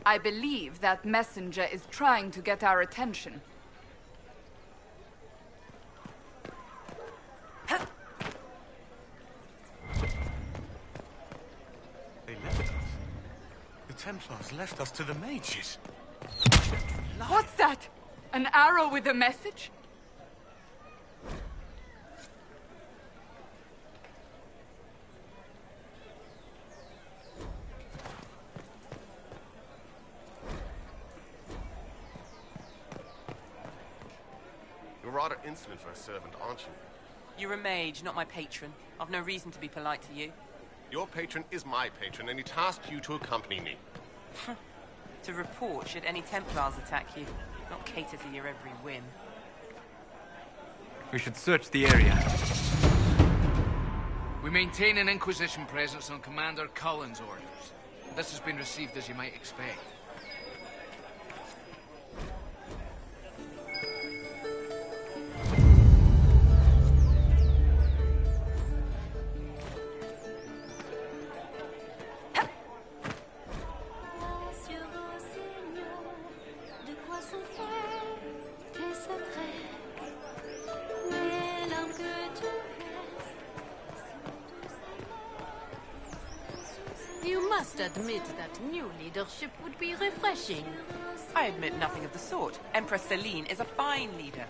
I believe that messenger is trying to get our attention. They left us. The Templars left us to the mages. What's that? An arrow with a message? You're rather insolent for a servant, aren't you? You're a mage, not my patron. I've no reason to be polite to you. Your patron is my patron, and he tasked you to accompany me. To report should any Templars attack you, not cater to your every whim. We should search the area. We maintain an Inquisition presence on Commander Cullen's orders. This has been received as you might expect. You must admit that new leadership would be refreshing. I admit nothing of the sort. Empress Celine is a fine leader.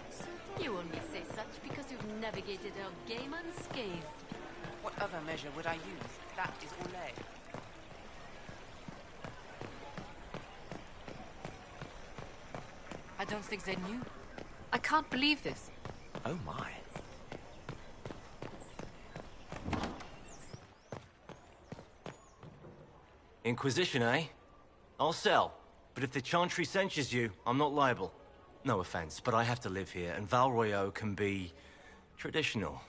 You only say such because you've navigated her game unscathed. What other measure would I use? That is Olay. I don't think they knew. I can't believe this. Oh my. Inquisition, eh? I'll sell. But if the Chantry censures you, I'm not liable. No offense, but I have to live here, and Val Royeaux can be traditional.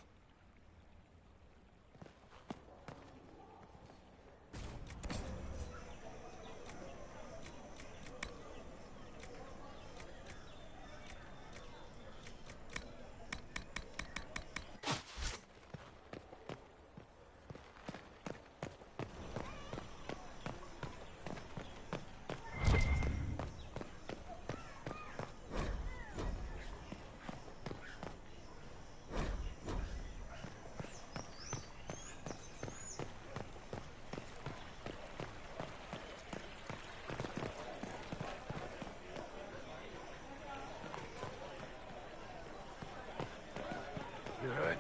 You heard?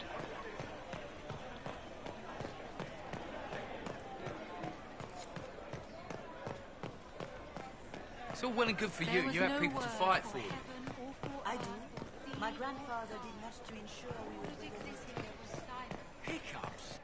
It's all well and good for you. You have people to fight for. I do. My grandfather did much to ensure we would Hiccups?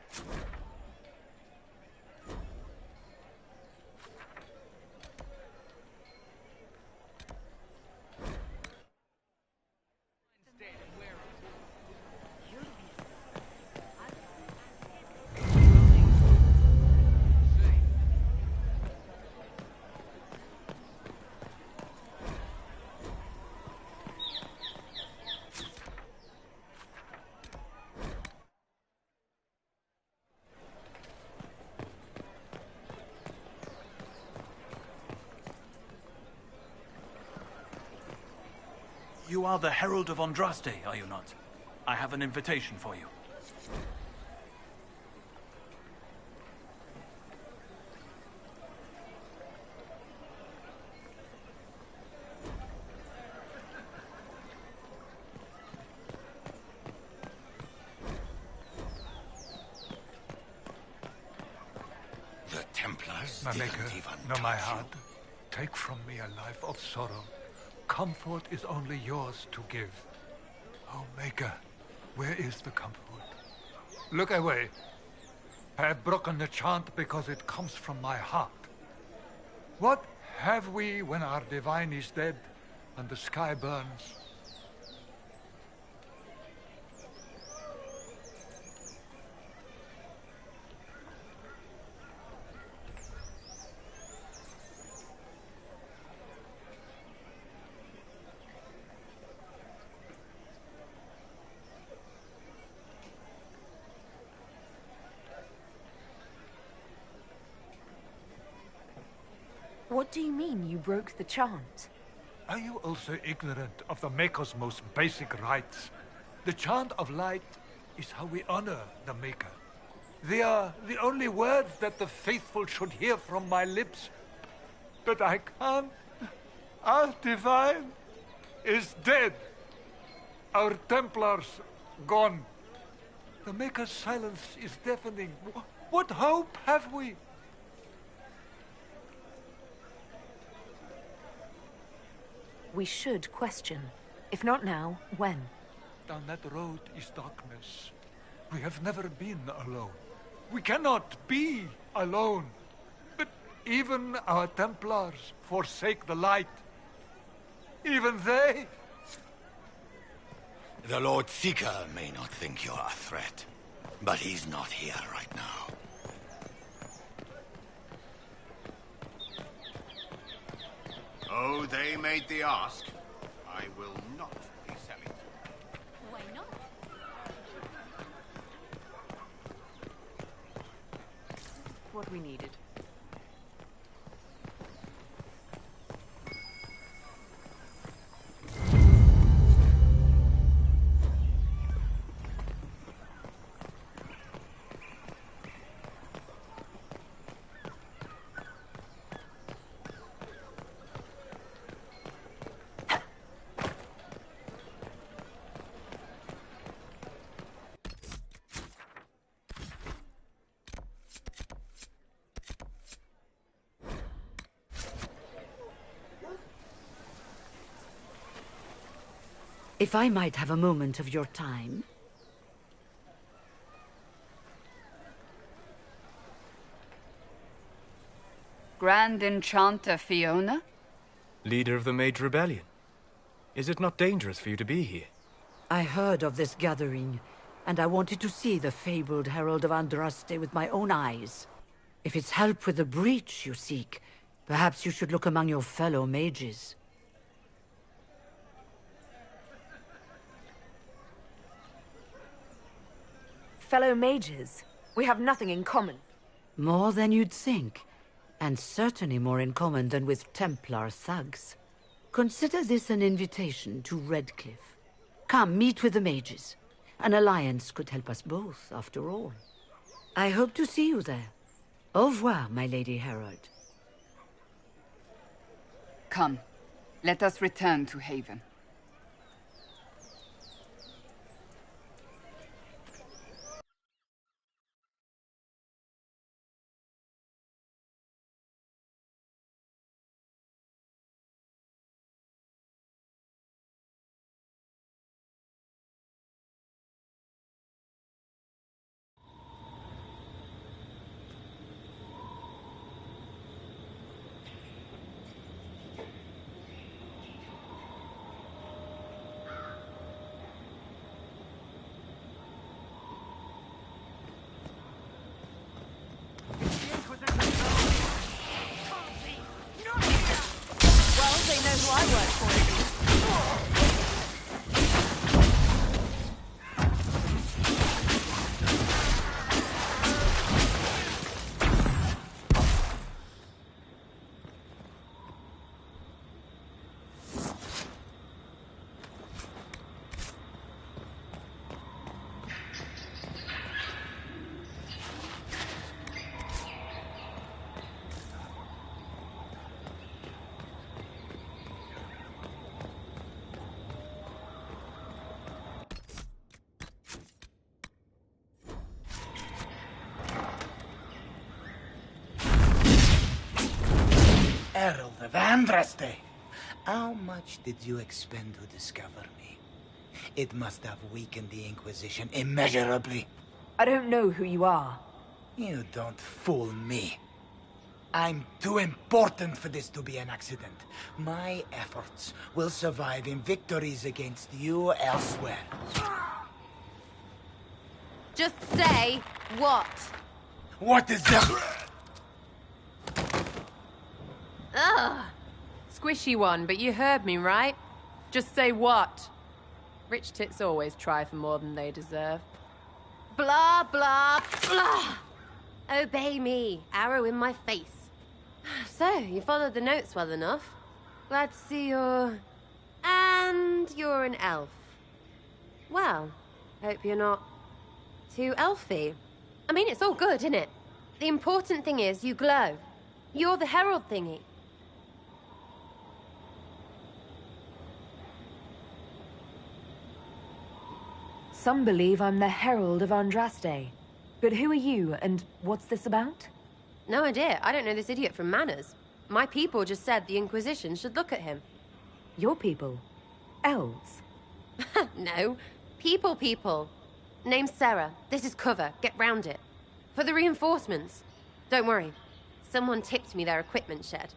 You are the Herald of Andraste, are you not? I have an invitation for you. The Templars My didn't maker, even know my touch you. heart. Take from me a life of sorrow. Comfort is only yours to give. Oh, Maker, where is the comfort? Look away. I have broken the chant because it comes from my heart. What have we when our divine is dead and the sky burns? What do you mean you broke the chant? Are you also ignorant of the Maker's most basic rites? The chant of light is how we honor the Maker. They are the only words that the faithful should hear from my lips. But I can't. Our divine is dead. Our Templars gone. The Maker's silence is deafening. What hope have we? We should question. If not now, when? Down that road is darkness. We have never been alone. We cannot be alone. But even our Templars forsake the light. Even they. The Lord Seeker may not think you're a threat, but he's not here right now. Oh, they made the ask. I will not be selling. Why not? What we needed. If I might have a moment of your time. Grand Enchanter Fiona? Leader of the Mage Rebellion. Is it not dangerous for you to be here? I heard of this gathering, and I wanted to see the fabled Herald of Andraste with my own eyes. If it's help with the breach you seek, perhaps you should look among your fellow mages. Fellow mages, we have nothing in common. More than you'd think, and certainly more in common than with Templar thugs. Consider this an invitation to Redcliffe. Come, meet with the mages. An alliance could help us both, after all. I hope to see you there. Au revoir, my Lady Herald. Come, let us return to Haven. Herald of Andraste! How much did you expend to discover me? It must have weakened the Inquisition immeasurably. I don't know who you are. You don't fool me. I'm too important for this to be an accident. My efforts will survive in victories against you elsewhere. Just say what? What is the... Ugh! Squishy one, but you heard me, right? Just say what? Rich tits always try for more than they deserve. Blah, blah, blah! Obey me. Arrow in my face. So, you followed the notes well enough. Glad to see you're... And you're an elf. Well, hope you're not too elfy. I mean, it's all good, isn't it? The important thing is you glow. You're the herald thingy. Some believe I'm the Herald of Andraste. But who are you, and what's this about? No idea. I don't know this idiot from Manners. My people just said the Inquisition should look at him. Your people? Elves? No. People. Name's Sarah. This is cover. Get round it. For the reinforcements. Don't worry. Someone tipped me their equipment shed.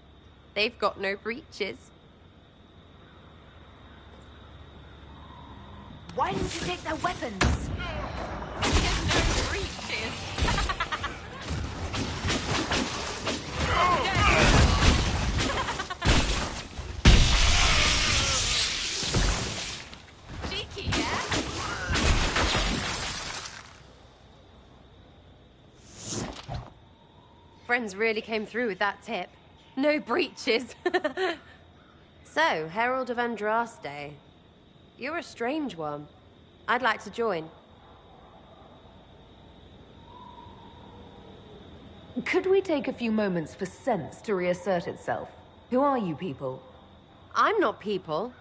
They've got no breaches. Why didn't you take their weapons? There's no breaches. Cheeky, yeah? Friends really came through with that tip. No breaches. So, Herald of Andraste. You're a strange one. I'd like to join. Could we take a few moments for sense to reassert itself? Who are you people? I'm not people,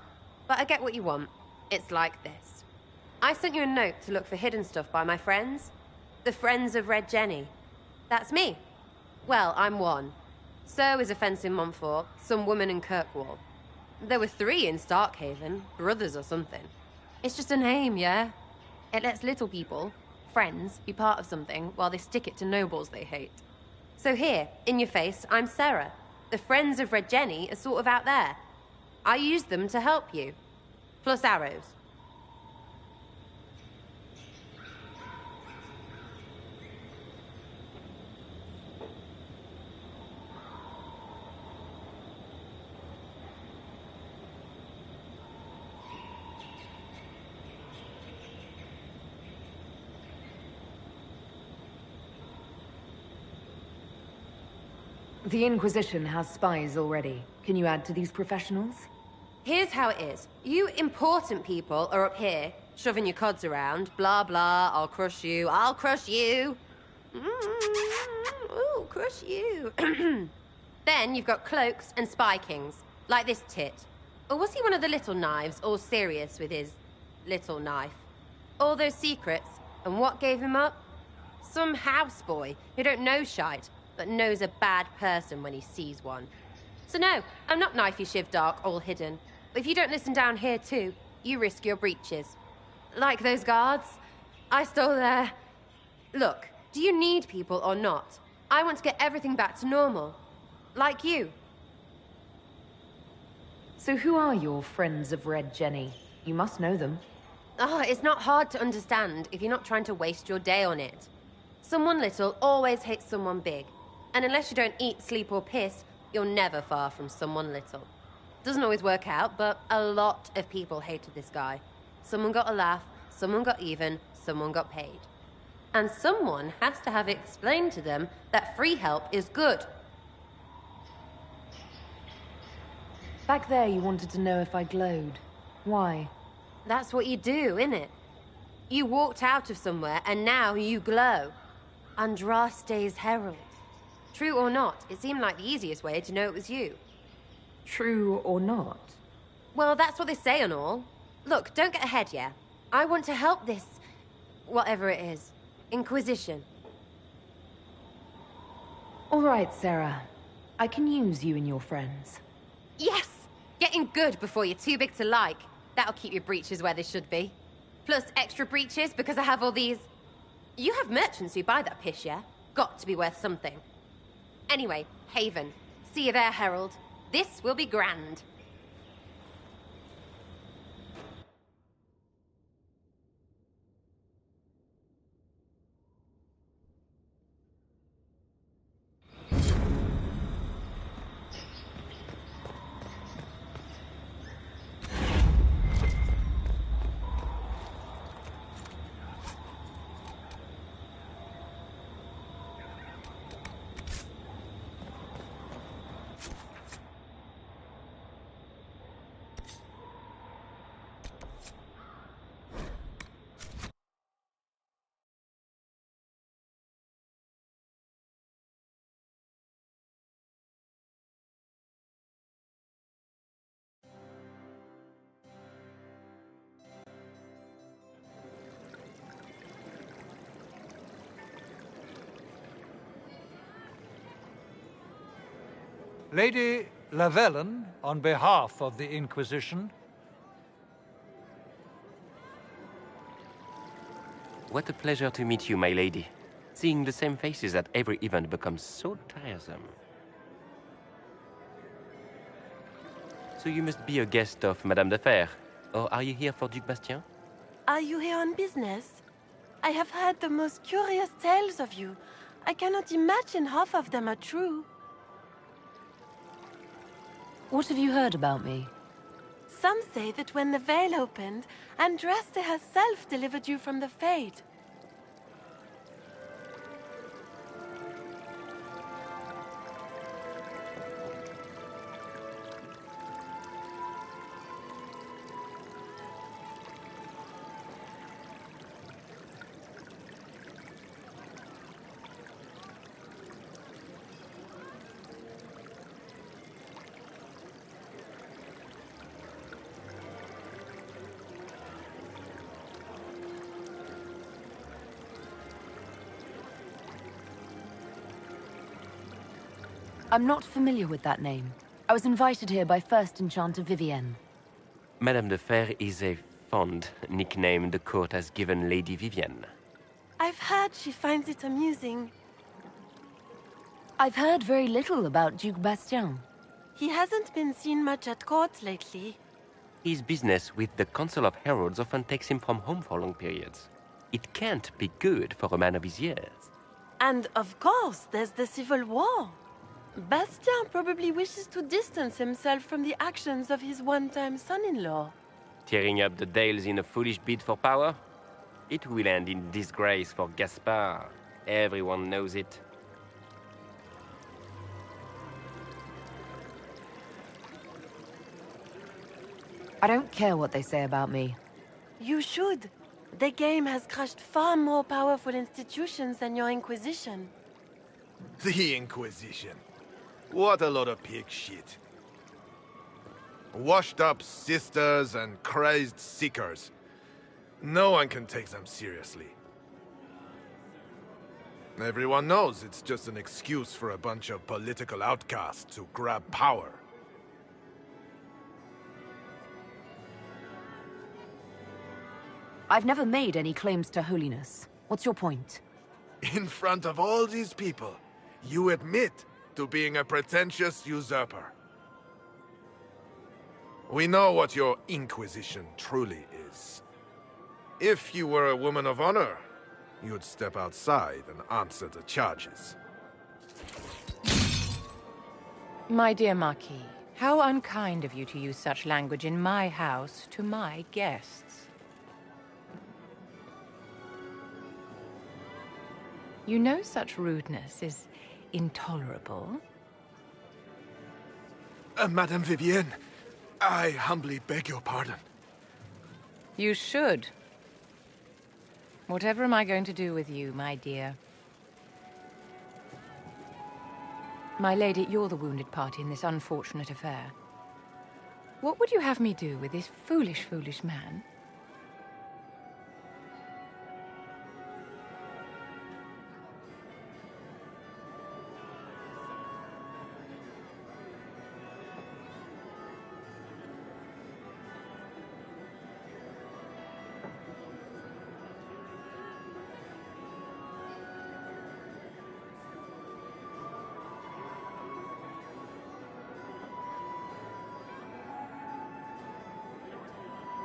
but I get what you want. It's like this. I sent you a note to look for hidden stuff by my friends. The Friends of Red Jenny. That's me. Well, I'm one. So is a fence in Montfort, some woman in Kirkwall. There were 3 in Starkhaven, brothers or something. It's just a name, yeah? It lets little people, friends, be part of something while they stick it to nobles they hate. So here, in your face, I'm Sarah. The Friends of Red Jenny are sort of out there. I use them to help you. Plus arrows. The Inquisition has spies already. Can you add to these professionals? Here's how it is. You important people are up here, shoving your cods around. Blah, blah, I'll crush you. Ooh, crush you. Then you've got cloaks and spy kings, like this tit. Or was he one of the little knives, all serious with his little knife? All those secrets, and what gave him up? Some houseboy who don't know shite, but knows a bad person when he sees one. So no, I'm not knifey shiv dark, all hidden. But if you don't listen down here too, you risk your breeches. Like those guards, I stole their... Look, do you need people or not? I want to get everything back to normal. Like you. So who are your Friends of Red Jenny? You must know them. It's not hard to understand if you're not trying to waste your day on it. Someone little always hates someone big. And unless you don't eat, sleep, or piss, you're never far from someone little. Doesn't always work out, but a lot of people hated this guy. Someone got a laugh, someone got even, someone got paid. And someone has to have explained to them that free help is good. Back there you wanted to know if I glowed. Why? That's what you do, innit? You walked out of somewhere and now you glow. Andraste's herald. True or not, it seemed like the easiest way to know it was you. True or not? Well, that's what they say and all. Look, don't get ahead, yeah? I want to help this... whatever it is. Inquisition. All right, Sarah. I can use you and your friends. Yes! Getting good before you're too big to like. That'll keep your breeches where they should be. Plus extra breeches because I have all these... You have merchants who buy that piss, yeah? Got to be worth something. Anyway, Haven. See you there, Herald. This will be grand. Lady Lavellen, on behalf of the Inquisition. What a pleasure to meet you, my lady. Seeing the same faces at every event becomes so tiresome. So you must be a guest of Madame de Fer, or are you here for Duc Bastien? Are you here on business? I have heard the most curious tales of you. I cannot imagine half of them are true. What have you heard about me? Some say that when the veil opened, Andraste herself delivered you from the Fade. I'm not familiar with that name. I was invited here by First Enchanter Vivienne. Madame de Fer is a fond nickname the court has given Lady Vivienne. I've heard she finds it amusing. I've heard very little about Duc Bastien. He hasn't been seen much at court lately. His business with the Council of Heralds often takes him from home for long periods. It can't be good for a man of his years. And of course, there's the Civil War. Bastien probably wishes to distance himself from the actions of his one-time son-in-law. Tearing up the Dales in a foolish bid for power? It will end in disgrace for Gaspard. Everyone knows it. I don't care what they say about me. You should. The game has crushed far more powerful institutions than your Inquisition. The Inquisition. What a lot of pig shit. Washed-up sisters and crazed seekers. No one can take them seriously. Everyone knows it's just an excuse for a bunch of political outcasts to grab power. I've never made any claims to holiness. What's your point? In front of all these people, you admit to being a pretentious usurper. We know what your Inquisition truly is. If you were a woman of honor, you'd step outside and answer the charges. My dear Marquis, how unkind of you to use such language in my house to my guests. You know such rudeness is intolerable. Madame Vivienne, I humbly beg your pardon. You should. Whatever am I going to do with you, my dear? My lady, you're the wounded party in this unfortunate affair. What would you have me do with this foolish, foolish man?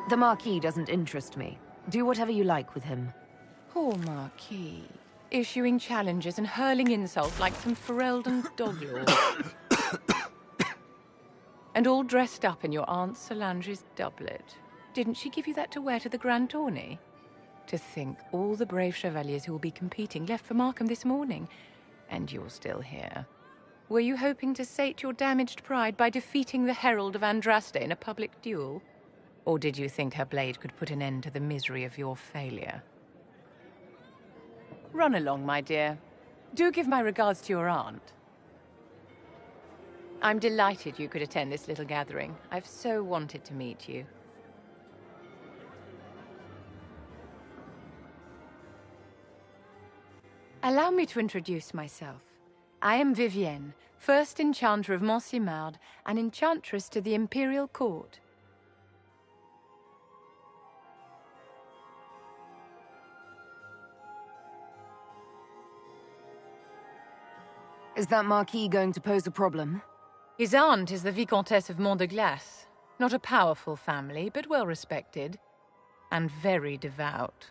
The Marquis doesn't interest me. Do whatever you like with him. Poor Marquis. Issuing challenges and hurling insults like some Ferelden doglord. And all dressed up in your Aunt Solange's doublet. Didn't she give you that to wear to the Grand Tourney? To think all the brave chevaliers who will be competing left for Markham this morning, and you're still here. Were you hoping to sate your damaged pride by defeating the Herald of Andraste in a public duel? Or did you think her blade could put an end to the misery of your failure? Run along, my dear. Do give my regards to your aunt. I'm delighted you could attend this little gathering. I've so wanted to meet you. Allow me to introduce myself. I am Vivienne, first enchanter of Montsimard and enchantress to the Imperial Court. Is that Marquis going to pose a problem? His aunt is the Vicomtesse of Mont de Glace. Not a powerful family, but well respected. And very devout.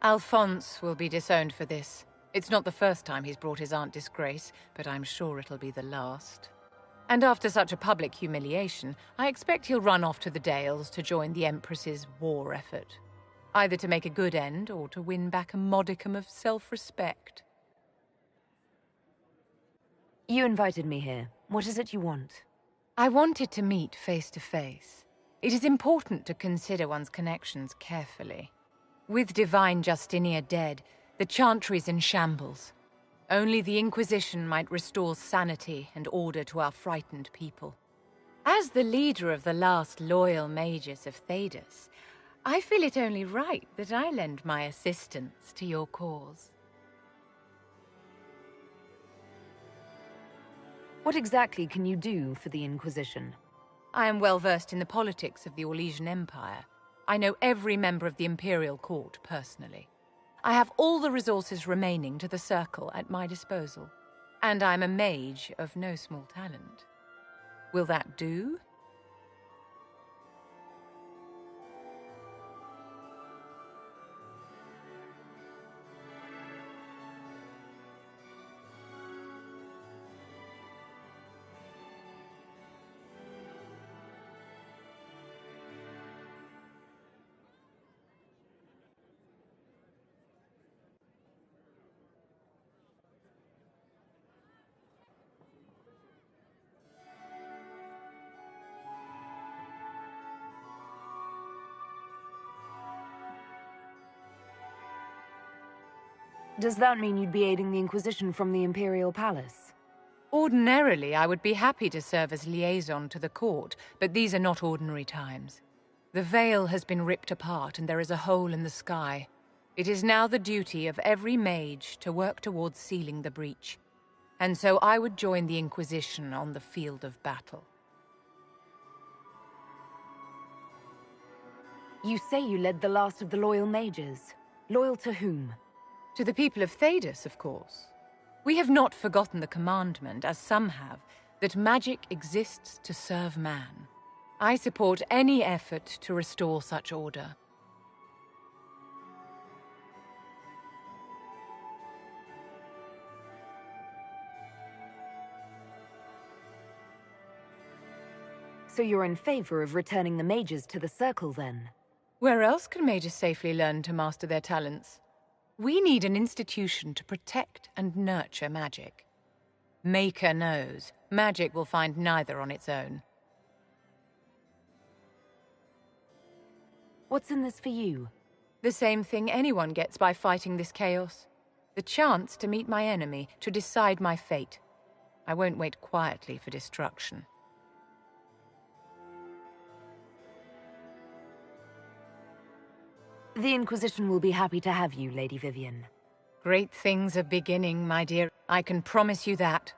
Alphonse will be disowned for this. It's not the first time he's brought his aunt disgrace, but I'm sure it'll be the last. And after such a public humiliation, I expect he'll run off to the Dales to join the Empress's war effort. Either to make a good end, or to win back a modicum of self-respect. You invited me here. What is it you want? I wanted to meet face to face. It is important to consider one's connections carefully. With Divine Justinia dead, the Chantry's in shambles. Only the Inquisition might restore sanity and order to our frightened people. As the leader of the last loyal mages of Thedas, I feel it only right that I lend my assistance to your cause. What exactly can you do for the Inquisition? I am well versed in the politics of the Orlesian Empire. I know every member of the Imperial Court personally. I have all the resources remaining to the Circle at my disposal. And I'm a mage of no small talent. Will that do? Does that mean you'd be aiding the Inquisition from the Imperial Palace? Ordinarily, I would be happy to serve as liaison to the court, but these are not ordinary times. The veil has been ripped apart and there is a hole in the sky. It is now the duty of every mage to work towards sealing the breach. And so I would join the Inquisition on the field of battle. You say you led the last of the loyal mages. Loyal to whom? To the people of Thedas, of course. We have not forgotten the commandment, as some have, that magic exists to serve man. I support any effort to restore such order. So you're in favor of returning the mages to the Circle, then? Where else can mages safely learn to master their talents? We need an institution to protect and nurture magic. Maker knows, magic will find neither on its own. What's in this for you? The same thing anyone gets by fighting this chaos. The chance to meet my enemy, to decide my fate. I won't wait quietly for destruction. The Inquisition will be happy to have you, Lady Vivienne. Great things are beginning, my dear. I can promise you that.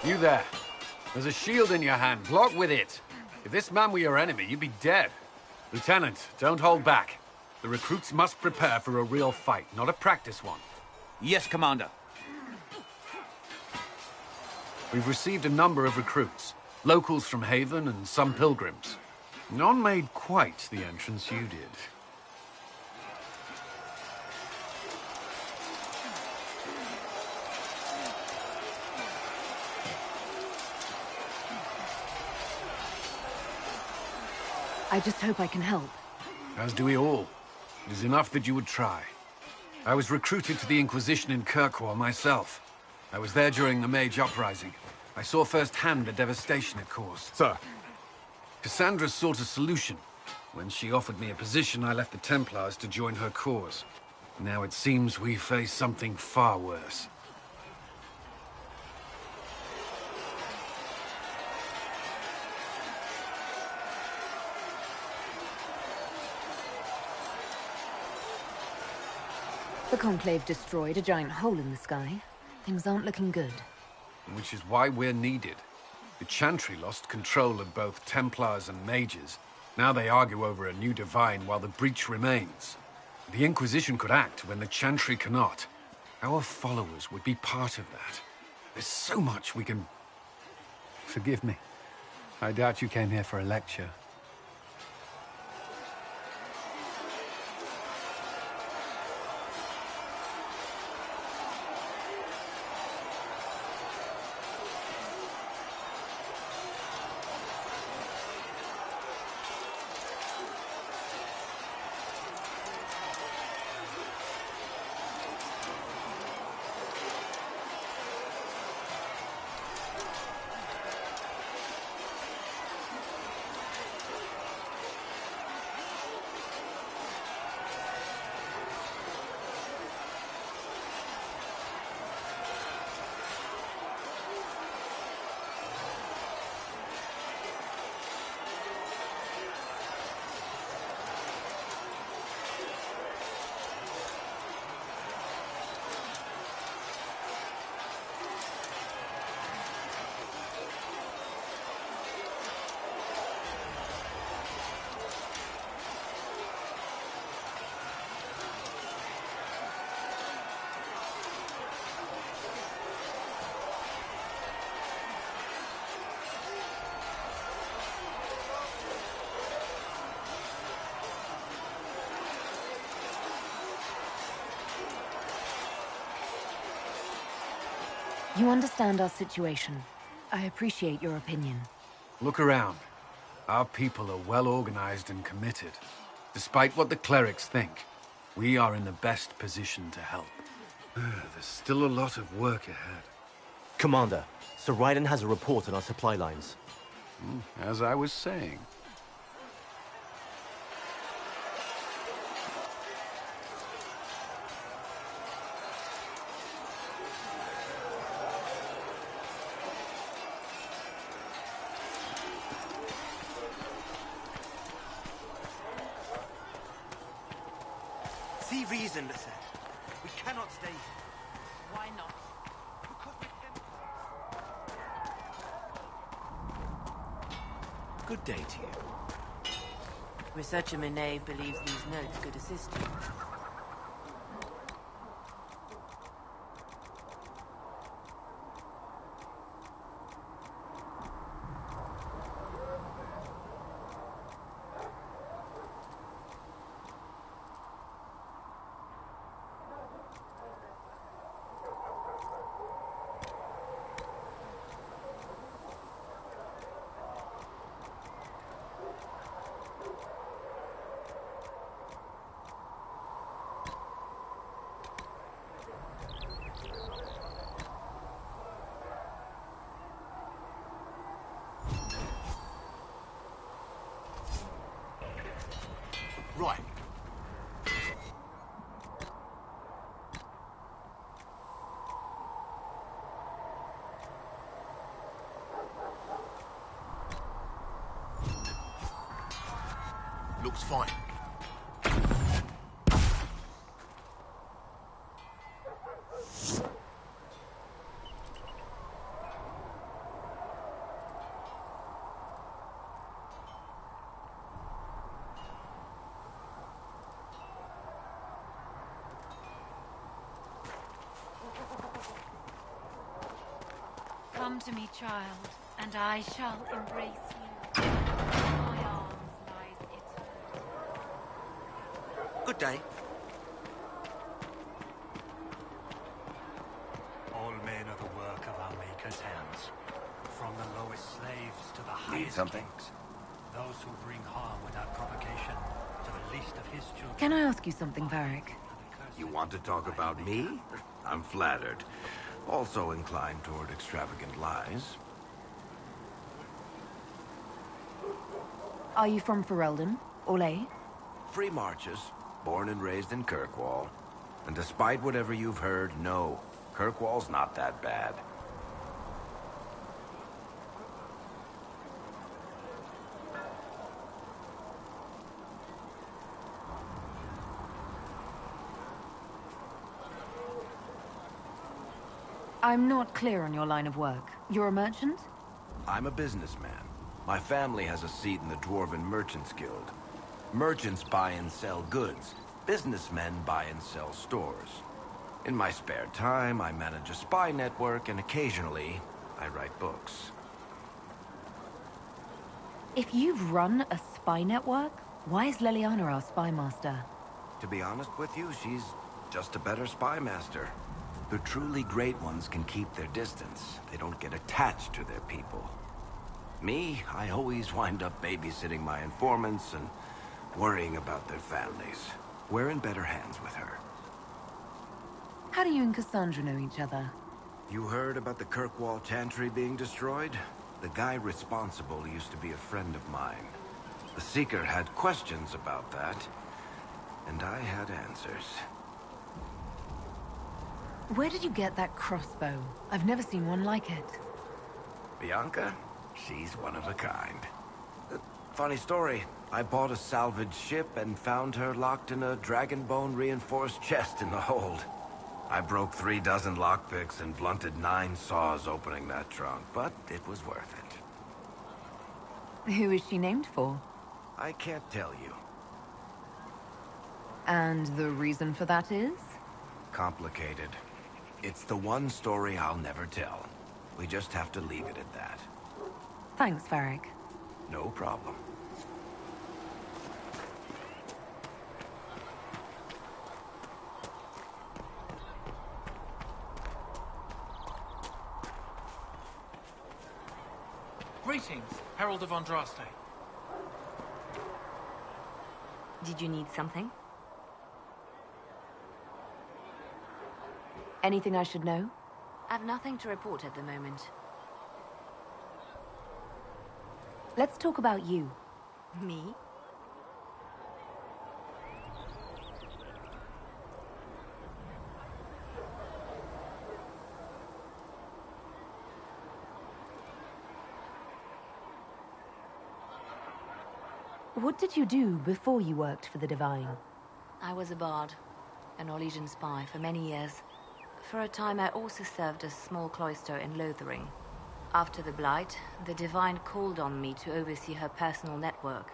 You there. There's a shield in your hand. Block with it. If this man were your enemy, you'd be dead. Lieutenant, don't hold back. The recruits must prepare for a real fight, not a practice one. Yes, Commander. We've received a number of recruits. Locals from Haven and some pilgrims. None made quite the entrance you did. I just hope I can help. As do we all. It is enough that you would try. I was recruited to the Inquisition in Kirkwall myself. I was there during the Mage Uprising. I saw firsthand the devastation it caused. Sir. Cassandra sought a solution. When she offered me a position, I left the Templars to join her cause. Now it seems we face something far worse. The Conclave destroyed a giant hole in the sky. Things aren't looking good. Which is why we're needed. The Chantry lost control of both Templars and Mages. Now they argue over a new Divine while the breach remains. The Inquisition could act when the Chantry cannot. Our followers would be part of that. There's so much we can... Forgive me. I doubt you came here for a lecture. You understand our situation. I appreciate your opinion. Look around. Our people are well organized and committed. Despite what the clerics think, we are in the best position to help. There's still a lot of work ahead. Commander, Sir Raiden has a report on our supply lines. As I was saying. See reason, Lissette. We cannot stay here. Why not? Good day to you. Researcher Minave believes these notes could assist you. Right. Looks fine. Come to me, child, and I shall embrace you. In my arms lies eternity. Good day. All men are the work of our Maker's hands. From the lowest slaves to the highest Need something? kings. Those who bring harm without provocation to the least of his children. Can I ask you something, Varric? You want to talk about me? I'm flattered. Also inclined toward extravagant lies. Are you from Ferelden? Orlais? Free Marches, born and raised in Kirkwall. And despite whatever you've heard, no, Kirkwall's not that bad. I'm not clear on your line of work. You're a merchant? I'm a businessman. My family has a seat in the Dwarven Merchants Guild. Merchants buy and sell goods. Businessmen buy and sell stores. In my spare time, I manage a spy network, and occasionally, I write books. If you've run a spy network, why is Leliana our spy master? To be honest with you, she's just a better spy master. The truly great ones can keep their distance. They don't get attached to their people. Me, I always wind up babysitting my informants and worrying about their families. We're in better hands with her. How do you and Cassandra know each other? You heard about the Kirkwall Chantry being destroyed? The guy responsible used to be a friend of mine. The Seeker had questions about that, and I had answers. Where did you get that crossbow? I've never seen one like it. Bianca? She's one of a kind. Funny story. I bought a salvaged ship and found her locked in a dragonbone reinforced chest in the hold. I broke 36 lockpicks and blunted 9 saws opening that trunk, but it was worth it. Who is she named for? I can't tell you. And the reason for that is? Complicated. It's the one story I'll never tell. We just have to leave it at that. Thanks, Varric. No problem. Greetings, Herald of Andraste. Did you need something? Anything I should know? I've nothing to report at the moment. Let's talk about you. Me? What did you do before you worked for the Divine? I was a bard, an Orlesian spy for many years. For a time, I also served a small cloister in Lothering. After the Blight, the Divine called on me to oversee her personal network.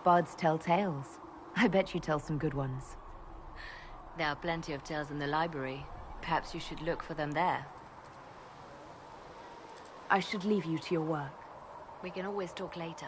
Bards tell tales. I bet you tell some good ones. There are plenty of tales in the library. Perhaps you should look for them there. I should leave you to your work. We can always talk later.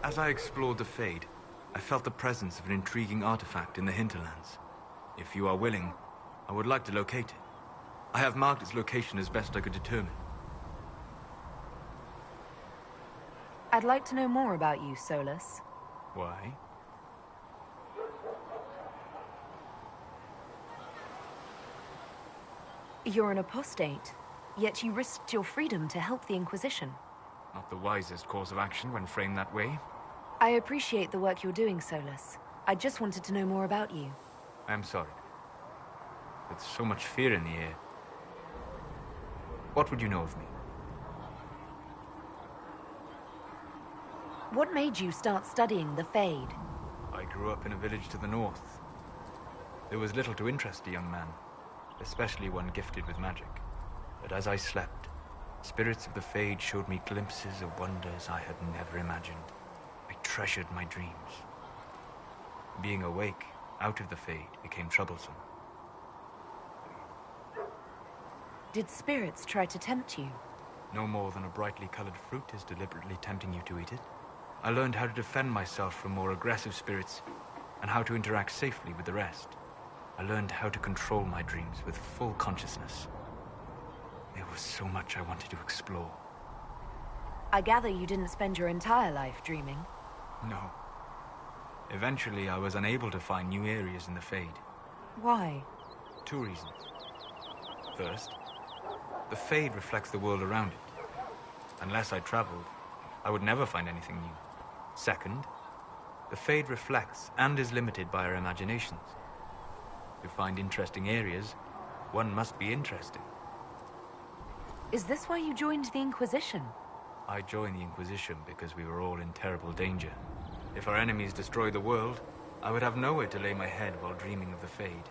As I explored the Fade, I felt the presence of an intriguing artifact in the hinterlands. If you are willing, I would like to locate it. I have marked its location as best I could determine. I'd like to know more about you, Solas. Why? You're an apostate, yet you risked your freedom to help the Inquisition. Not the wisest course of action when framed that way. I appreciate the work you're doing, Solas. I just wanted to know more about you. I'm sorry. With so much fear in the air. What would you know of me? What made you start studying the Fade? I grew up in a village to the north. There was little to interest a young man, especially one gifted with magic. But as I slept, spirits of the Fade showed me glimpses of wonders I had never imagined. I treasured my dreams. Being awake, out of the Fade, became troublesome. Did spirits try to tempt you? No more than a brightly colored fruit is deliberately tempting you to eat it. I learned how to defend myself from more aggressive spirits, and how to interact safely with the rest. I learned how to control my dreams with full consciousness. There was so much I wanted to explore. I gather you didn't spend your entire life dreaming. No. Eventually, I was unable to find new areas in the Fade. Why? 2 reasons. First, the Fade reflects the world around it. Unless I traveled, I would never find anything new. Second, the Fade reflects and is limited by our imaginations. To find interesting areas, one must be interesting. Is this why you joined the Inquisition? I joined the Inquisition because we were all in terrible danger. If our enemies destroyed the world, I would have nowhere to lay my head while dreaming of the Fade.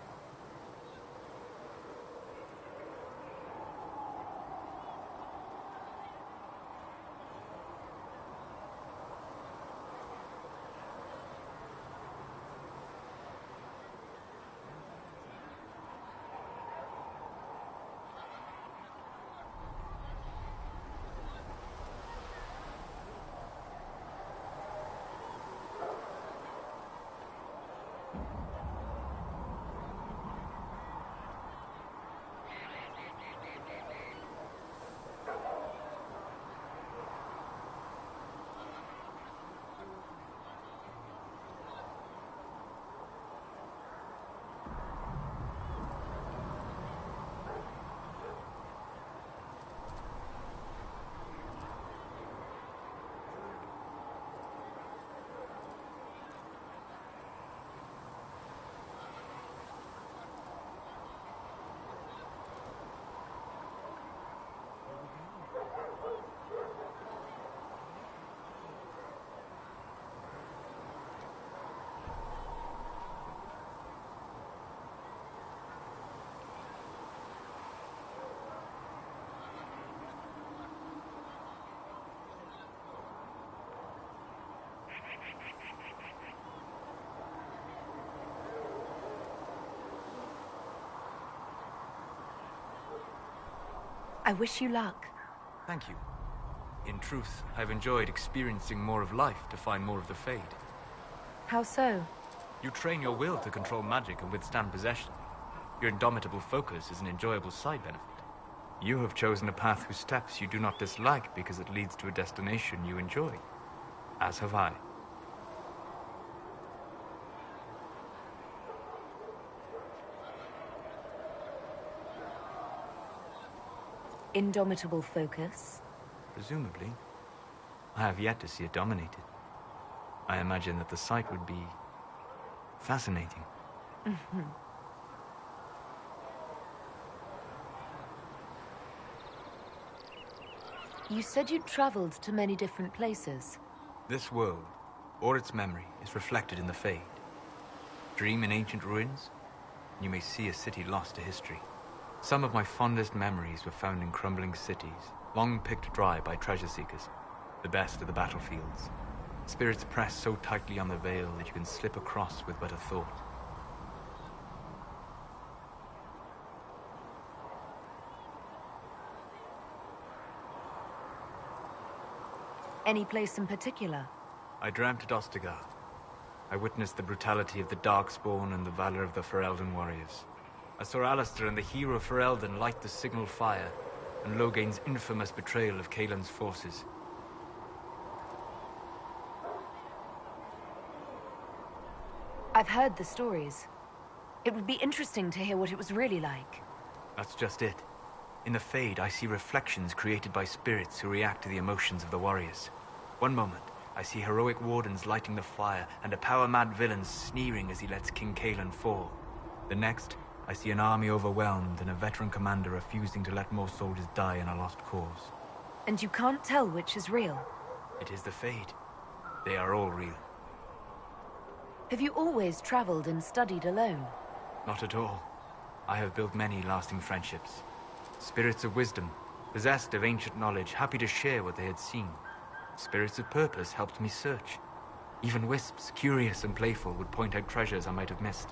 I wish you luck. Thank you. In truth, I've enjoyed experiencing more of life to find more of the Fade. How so? You train your will to control magic and withstand possession. Your indomitable focus is an enjoyable side benefit. You have chosen a path whose steps you do not dislike because it leads to a destination you enjoy. As have I. Indomitable focus? Presumably. I have yet to see it dominated. I imagine that the sight would be fascinating. You said you'd traveled to many different places. This world, or its memory, is reflected in the Fade. Dream in ancient ruins, and you may see a city lost to history. Some of my fondest memories were found in crumbling cities, long picked dry by treasure seekers, the best of the battlefields. Spirits press so tightly on the veil that you can slip across with but a thought. Any place in particular? I dreamt at Ostagar. I witnessed the brutality of the Darkspawn and the valor of the Ferelden warriors. I saw Alistair and the hero Ferelden light the signal fire, and Logain's infamous betrayal of Cailan's forces. I've heard the stories. It would be interesting to hear what it was really like. That's just it. In the Fade, I see reflections created by spirits who react to the emotions of the warriors. One moment, I see heroic wardens lighting the fire, and a power-mad villain sneering as he lets King Cailan fall. The next, I see an army overwhelmed and a veteran commander refusing to let more soldiers die in a lost cause. And you can't tell which is real? It is the Fade. They are all real. Have you always traveled and studied alone? Not at all. I have built many lasting friendships. Spirits of wisdom, possessed of ancient knowledge, happy to share what they had seen. Spirits of purpose helped me search. Even wisps, curious and playful, would point out treasures I might have missed.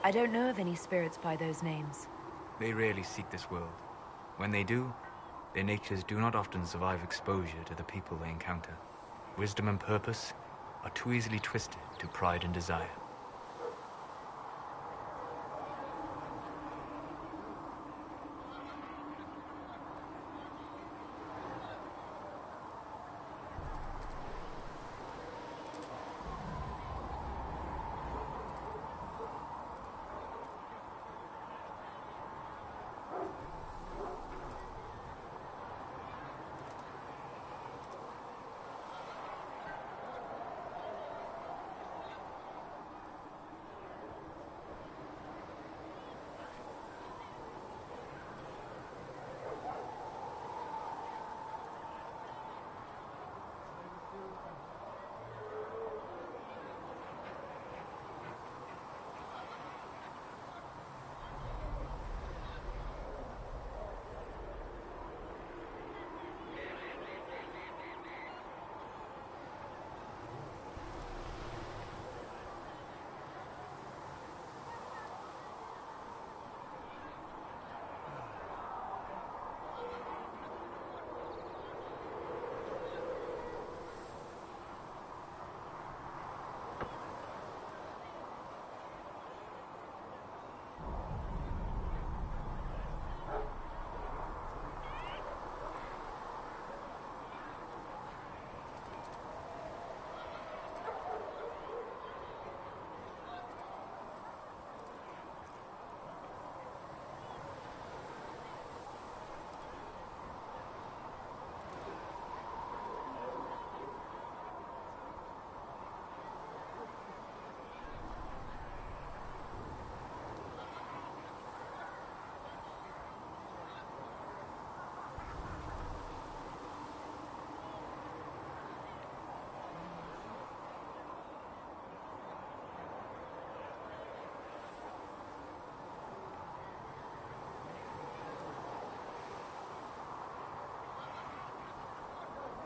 I don't know of any spirits by those names. They rarely seek this world. When they do, their natures do not often survive exposure to the people they encounter. Wisdom and purpose are too easily twisted to pride and desire.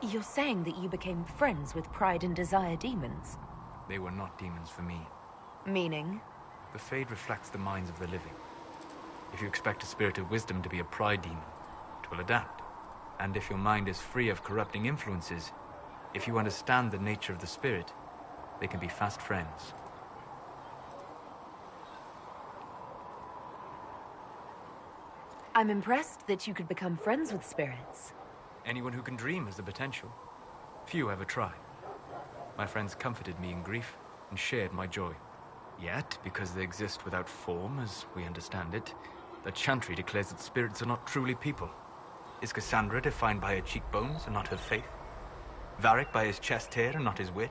You're saying that you became friends with Pride and Desire demons? They were not demons for me. Meaning? The Fade reflects the minds of the living. If you expect a spirit of wisdom to be a pride demon, it will adapt. And if your mind is free of corrupting influences, if you understand the nature of the spirit, they can be fast friends. I'm impressed that you could become friends with spirits. Anyone who can dream has the potential. Few ever try. My friends comforted me in grief and shared my joy. Yet, because they exist without form, as we understand it, the Chantry declares that spirits are not truly people. Is Cassandra defined by her cheekbones and not her faith? Varric by his chest hair and not his wit?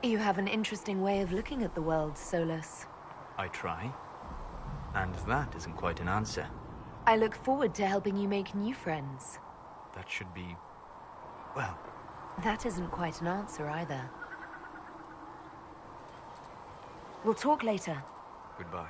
You have an interesting way of looking at the world, Solus. I try. And that isn't quite an answer. I look forward to helping you make new friends. That should be... well... That isn't quite an answer either. We'll talk later. Goodbye.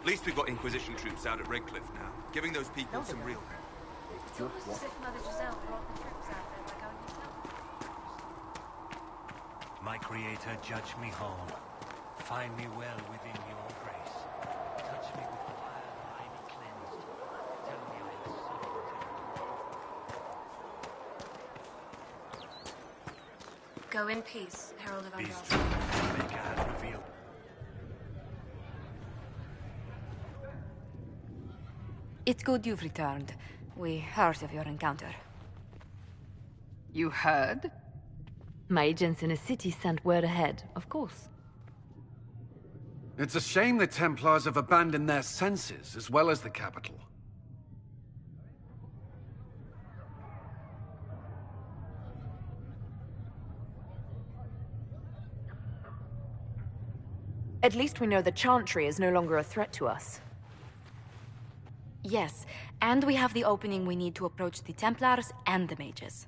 At least we've got Inquisition troops out at Redcliffe now, giving those people some real... It's almost as if Mother Giselle brought the troops out there by going herself. My Creator, judge me whole. Find me well within your grace. Touch me with fire that I be cleansed. Tell me I am suffered. Go in peace, Herald of These Andraste. truths Maker has revealed. It's good you've returned. We heard of your encounter. You heard? My agents in the city sent word ahead, of course. It's a shame the Templars have abandoned their senses, as well as the capital. At least we know the Chantry is no longer a threat to us. Yes, and we have the opening we need to approach the Templars and the mages.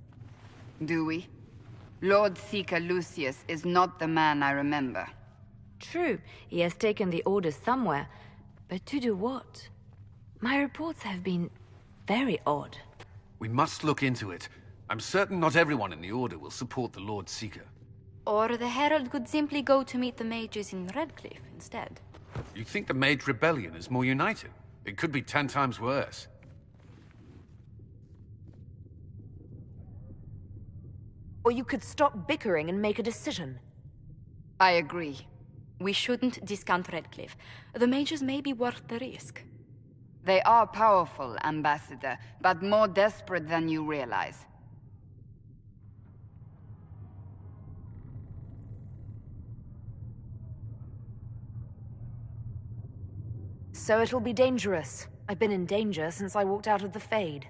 Do we? Lord Seeker Lucius is not the man I remember. True, he has taken the orders somewhere, but to do what? My reports have been very odd. We must look into it. I'm certain not everyone in the Order will support the Lord Seeker. Or the Herald could simply go to meet the mages in Redcliffe instead. You think the Mage Rebellion is more united? It could be 10 times worse. Or you could stop bickering and make a decision. I agree. We shouldn't discount Redcliffe. The mages may be worth the risk. They are powerful, Ambassador, but more desperate than you realize. So it'll be dangerous. I've been in danger since I walked out of the Fade.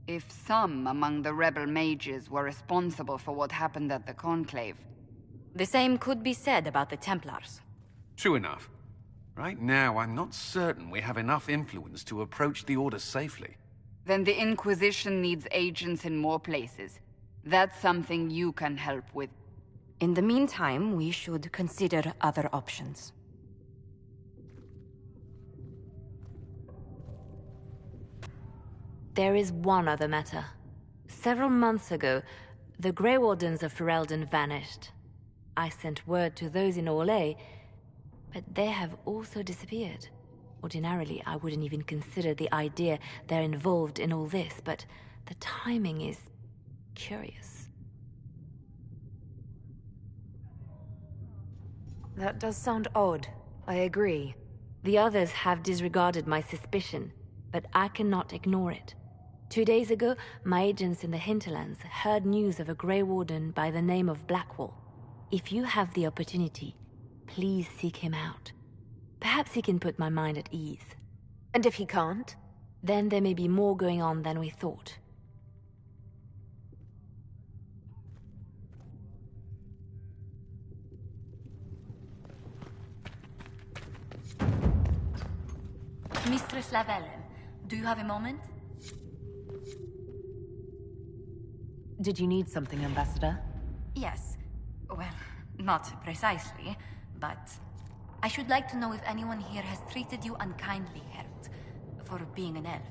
If some among the rebel mages were responsible for what happened at the Conclave... The same could be said about the Templars. True enough. Right now, I'm not certain we have enough influence to approach the Order safely. Then the Inquisition needs agents in more places. That's something you can help with. In the meantime, we should consider other options. There is one other matter. Several months ago, the Grey Wardens of Ferelden vanished. I sent word to those in Orlais, but they have also disappeared. Ordinarily, I wouldn't even consider the idea they're involved in all this, but the timing is curious. That does sound odd. I agree. The others have disregarded my suspicion. but I cannot ignore it. 2 days ago, my agents in the hinterlands heard news of a Grey Warden by the name of Blackwall. If you have the opportunity, please seek him out. Perhaps he can put my mind at ease. And if he can't? Then there may be more going on than we thought. Mistress Lavellen, do you have a moment? Did you need something, Ambassador? Yes. Well, not precisely, but I should like to know if anyone here has treated you unkindly, Herald, for being an elf.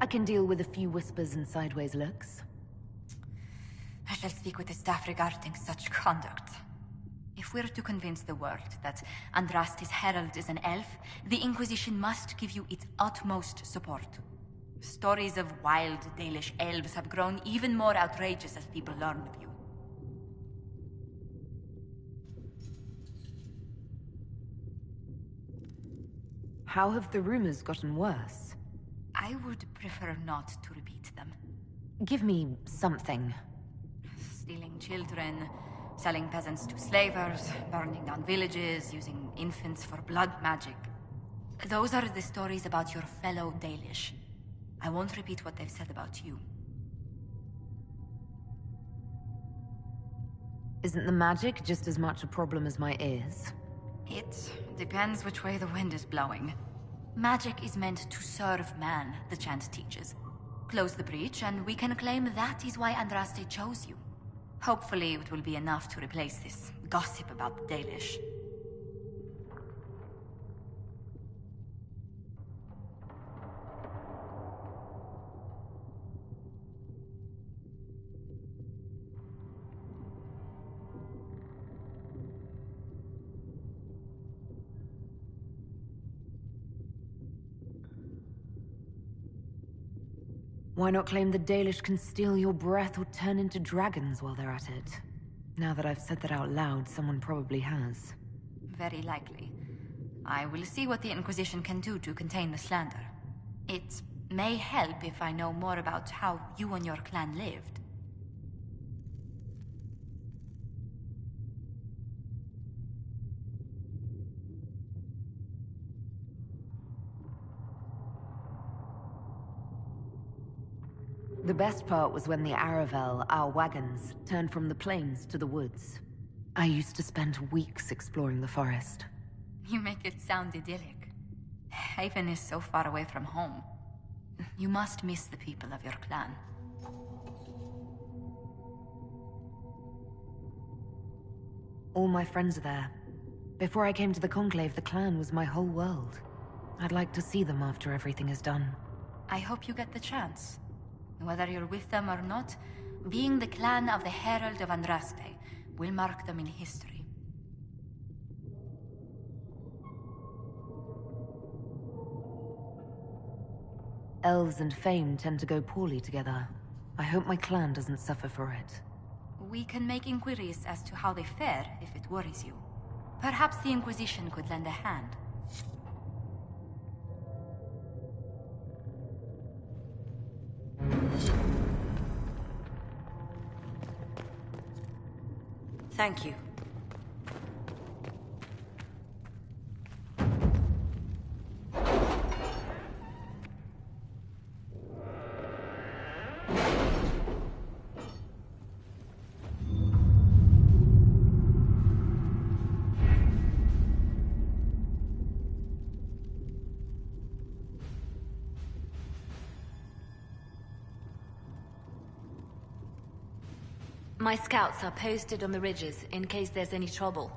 I can deal with a few whispers and sideways looks. I shall speak with the staff regarding such conduct. If we're to convince the world that Andraste's herald is an elf, the Inquisition must give you its utmost support. Stories of wild Dalish elves have grown even more outrageous as people learn of you. How have the rumors gotten worse? I would prefer not to repeat them. Give me something. Stealing children, selling peasants to slavers, burning down villages, using infants for blood magic. Those are the stories about your fellow Dalish. I won't repeat what they've said about you. Isn't the magic just as much a problem as my ears? It depends which way the wind is blowing. Magic is meant to serve man, the chant teaches. Close the breach, and we can claim that is why Andraste chose you. Hopefully it will be enough to replace this gossip about the Dalish. Why not claim the Dalish can steal your breath or turn into dragons while they're at it? Now that I've said that out loud, someone probably has. Very likely. I will see what the Inquisition can do to contain the slander. It may help if I know more about how you and your clan lived. The best part was when the Aravel, our wagons, turned from the plains to the woods. I used to spend weeks exploring the forest. You make it sound idyllic. Haven is so far away from home. You must miss the people of your clan. All my friends are there. Before I came to the Conclave, the clan was my whole world. I'd like to see them after everything is done. I hope you get the chance. Whether you're with them or not, being the clan of the Herald of Andraste will mark them in history. Elves and fame tend to go poorly together. I hope my clan doesn't suffer for it. We can make inquiries as to how they fare if it worries you. Perhaps the Inquisition could lend a hand. Thank you. My scouts are posted on the ridges in case there's any trouble.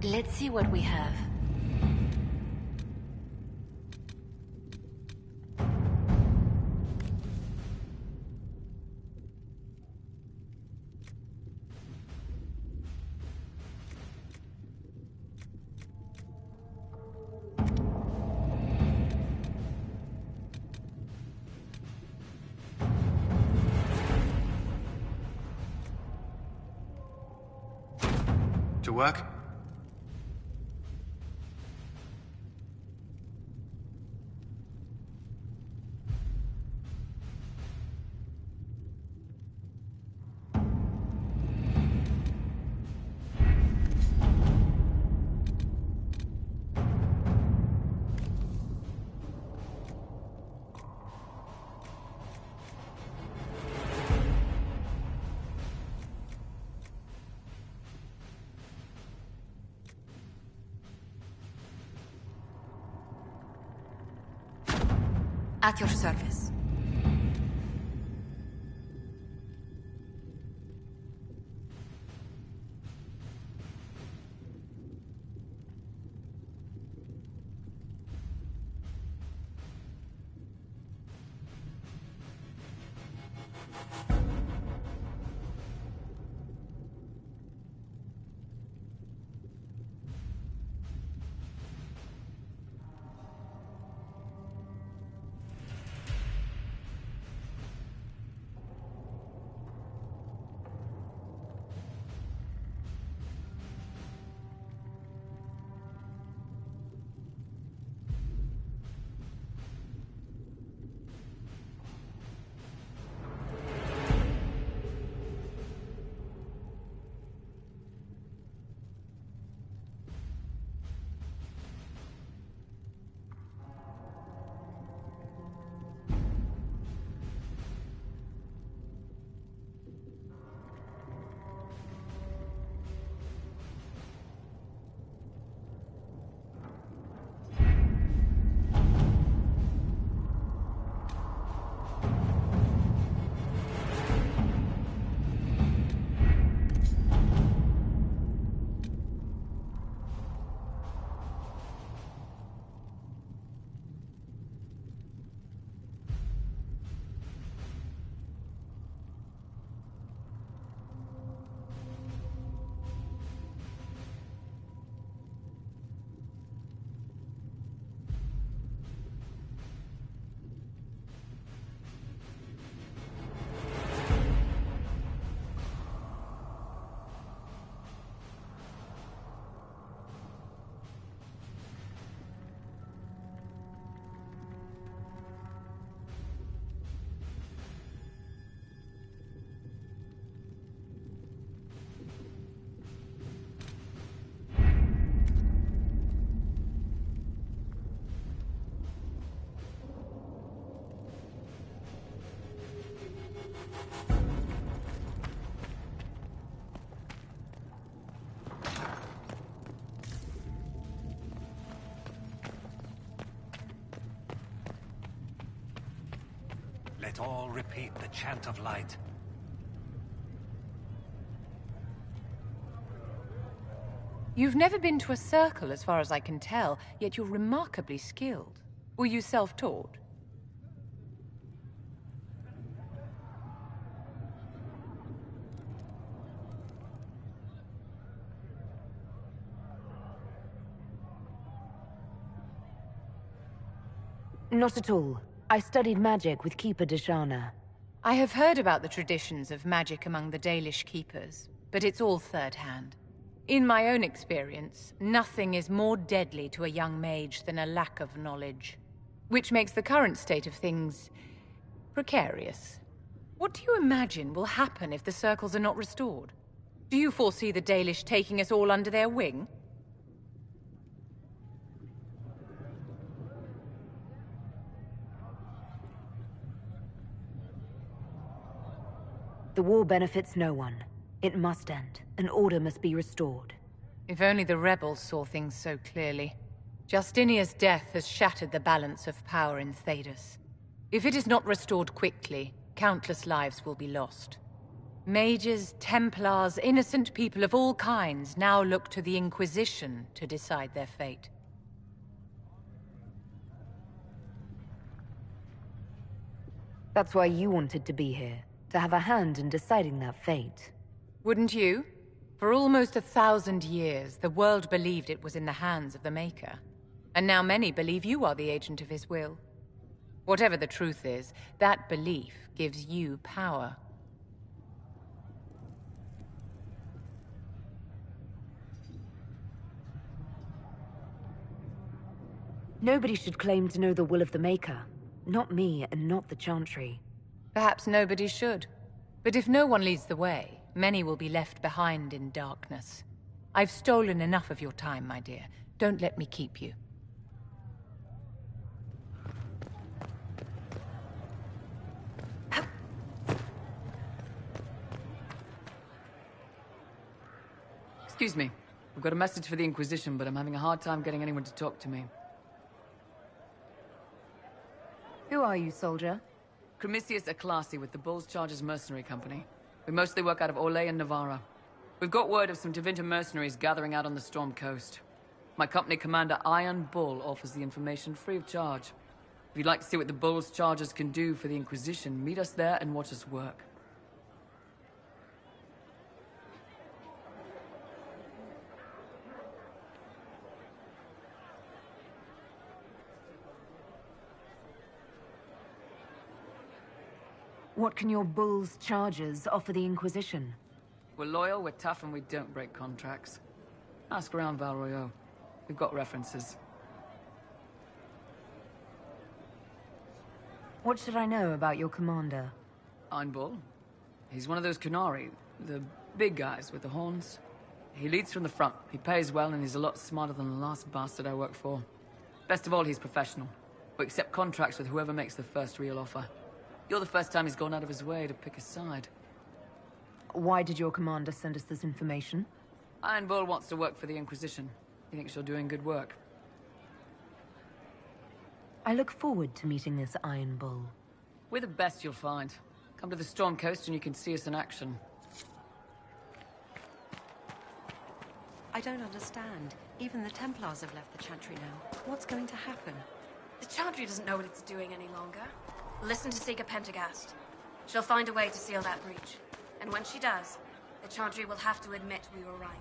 Let's see what we have. To work? At your service. Let all repeat the chant of light. You've never been to a circle, as far as I can tell, yet you're remarkably skilled. Were you self-taught? Not at all. I studied magic with Keeper Deshana. I have heard about the traditions of magic among the Dalish keepers, but it's all third-hand. In my own experience, nothing is more deadly to a young mage than a lack of knowledge, which makes the current state of things precarious. What do you imagine will happen if the circles are not restored? Do you foresee the Dalish taking us all under their wing? The war benefits no one. It must end, and order must be restored. If only the rebels saw things so clearly. Justinia's death has shattered the balance of power in Thedas. If it is not restored quickly, countless lives will be lost. Mages, Templars, innocent people of all kinds now look to the Inquisition to decide their fate. That's why you wanted to be here, to have a hand in deciding that fate. Wouldn't you? For almost 1,000 years, the world believed it was in the hands of the Maker. And now many believe you are the agent of his will. Whatever the truth is, that belief gives you power. Nobody should claim to know the will of the Maker. Not me, and not the Chantry. Perhaps nobody should. But if no one leads the way, many will be left behind in darkness. I've stolen enough of your time, my dear. Don't let me keep you. Excuse me. We've got a message for the Inquisition, but I'm having a hard time getting anyone to talk to me. Who are you, soldier? Cremisius Aclasi with the Bulls Chargers Mercenary Company. We mostly work out of Orlais and Navarra. We've got word of some Tevinter mercenaries gathering out on the Storm Coast. My company commander, Iron Bull, offers the information free of charge. If you'd like to see what the Bulls Chargers can do for the Inquisition, meet us there and watch us work. What can your Bulls Chargers offer the Inquisition? We're loyal, we're tough, and we don't break contracts. Ask around Val Royeaux. We've got references. What should I know about your commander? Iron Bull. He's one of those Qunari, the big guys with the horns. He leads from the front, he pays well, and he's a lot smarter than the last bastard I worked for. Best of all, he's professional. We accept contracts with whoever makes the first real offer. You're the first time he's gone out of his way to pick a side. Why did your commander send us this information? Iron Bull wants to work for the Inquisition. He thinks you're doing good work. I look forward to meeting this Iron Bull. We're the best you'll find. Come to the Storm Coast and you can see us in action. I don't understand. Even the Templars have left the Chantry now. What's going to happen? The Chantry doesn't know what it's doing any longer. Listen to Seeker Pentagast. She'll find a way to seal that breach. And when she does, the Chantry will have to admit we were right.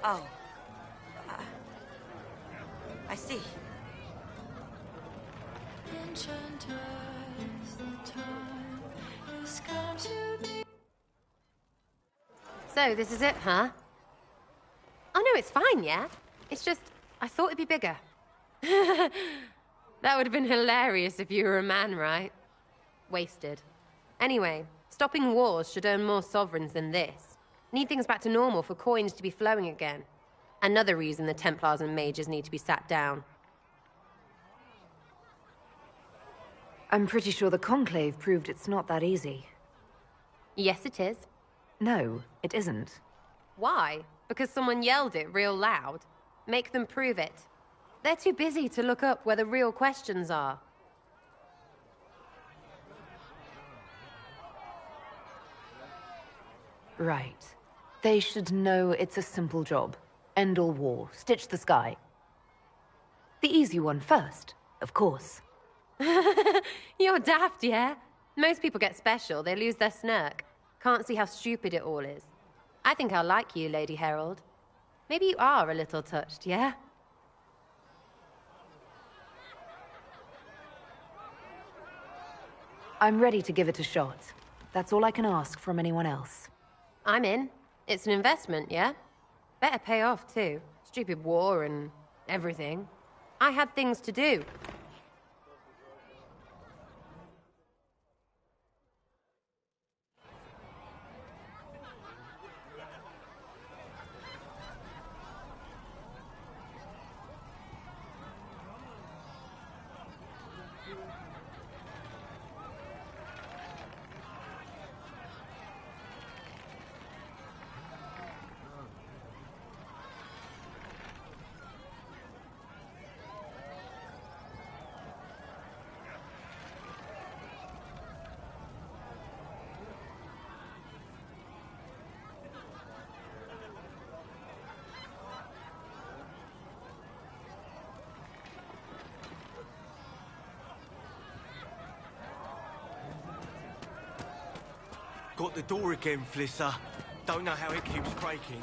Oh. I see. So, this is it, huh? Oh no, it's fine, yeah? It's just, I thought it'd be bigger. That would have been hilarious if you were a man, right? Wasted. Anyway, stopping wars should earn more sovereigns than this. Need things back to normal for coins to be flowing again. Another reason the Templars and mages need to be sat down. I'm pretty sure the Conclave proved it's not that easy. Yes, it is. No, it isn't. Why? Because someone yelled it real loud? Make them prove it. They're too busy to look up where the real questions are. Right. They should know it's a simple job. End all war, stitch the sky. The easy one first, of course. You're daft, yeah? Most people get special, they lose their snark. Can't see how stupid it all is. I think I'll like you, Lady Herald. Maybe you are a little touched, yeah? I'm ready to give it a shot. That's all I can ask from anyone else. I'm in. It's an investment, yeah? Better pay off, too. Stupid war and everything. I had things to do. Got the door again, Flisser. Don't know how it keeps breaking.